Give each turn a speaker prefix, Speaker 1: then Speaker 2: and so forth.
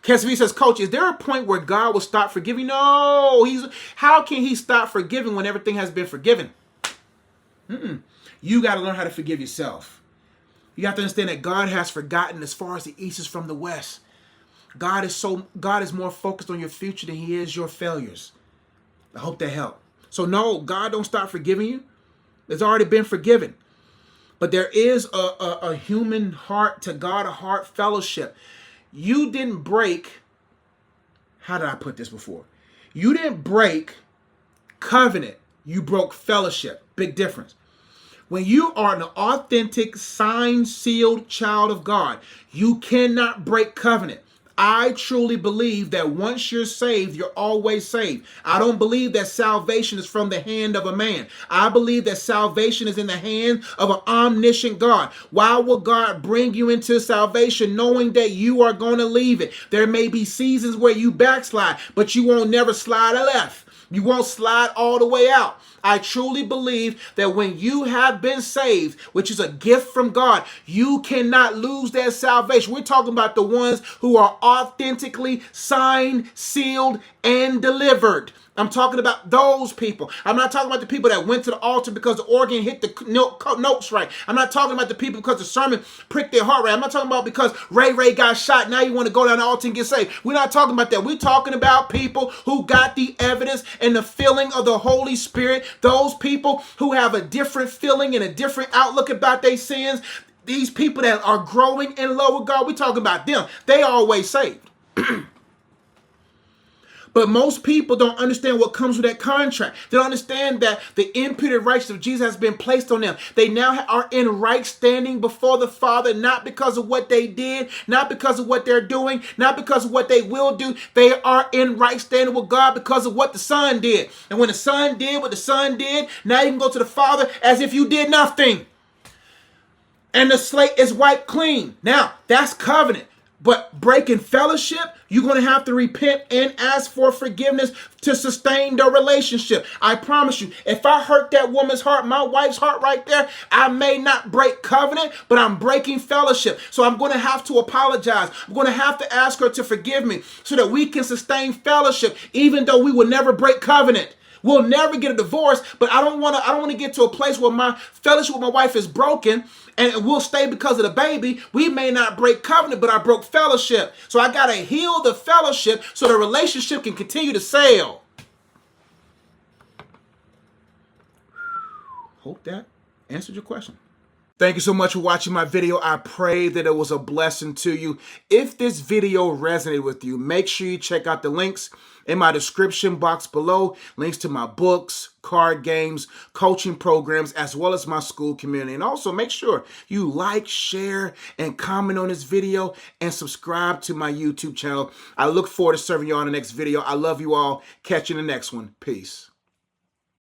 Speaker 1: KSV says, Coach, is there a point where God will stop forgiving? No. How can he stop forgiving when everything has been forgiven? You got to learn how to forgive yourself. You have to understand that God has forgotten as far as the east is from the west. God is more focused on your future than he is your failures. I hope that helped. So no, God don't stop forgiving you. It's already been forgiven. But there is a human heart to God, a heart fellowship. You didn't break, how did I put this before? You didn't break covenant. You broke fellowship. Big difference. When you are an authentic, signed, sealed child of God, you cannot break covenant. I truly believe that once you're saved, you're always saved. I don't believe that salvation is from the hand of a man. I believe that salvation is in the hand of an omniscient God. Why will God bring you into salvation knowing that you are going to leave it? There may be seasons where you backslide, but you won't never slide left. You won't slide all the way out. I truly believe that when you have been saved, which is a gift from God, you cannot lose that salvation. We're talking about the ones who are authentically signed, sealed, and delivered. I'm talking about those people. I'm not talking about the people that went to the altar because the organ hit the notes right. I'm not talking about the people because the sermon pricked their heart right. I'm not talking about because Ray got shot. Now you want to go down the altar and get saved. We're not talking about that. We're talking about people who got the evidence and the filling of the Holy Spirit. Those people who have a different feeling and a different outlook about their sins. These people that are growing in love with God. We're talking about them. They are always saved. But most people don't understand what comes with that contract. They don't understand that the imputed righteousness of Jesus has been placed on them. They now are in right standing before the Father, not because of what they did, not because of what they're doing, not because of what they will do. They are in right standing with God because of what the Son did. And when the Son did what the Son did, now you can go to the Father as if you did nothing. And the slate is wiped clean. Now, that's covenant. But breaking fellowship, you're going to have to repent and ask for forgiveness to sustain the relationship. I promise you, if I hurt that woman's heart, my wife's heart right there, I may not break covenant, but I'm breaking fellowship. So I'm going to have to apologize. I'm going to have to ask her to forgive me so that we can sustain fellowship, even though we will never break covenant. We'll never get a divorce, but I don't want to get to a place where my fellowship with my wife is broken and we'll stay because of the baby. We may not break covenant, but I broke fellowship. So I got to heal the fellowship so the relationship can continue to sail. Hope that answered your question. Thank you so much for watching my video. I pray that it was a blessing to you. If this video resonated with you, make sure you check out the links in my description box below. Links to my books, card games, coaching programs, as well as my school community. And also make sure you like, share, and comment on this video and subscribe to my YouTube channel. I look forward to serving you on the next video. I love you all. Catch you in the next one. Peace.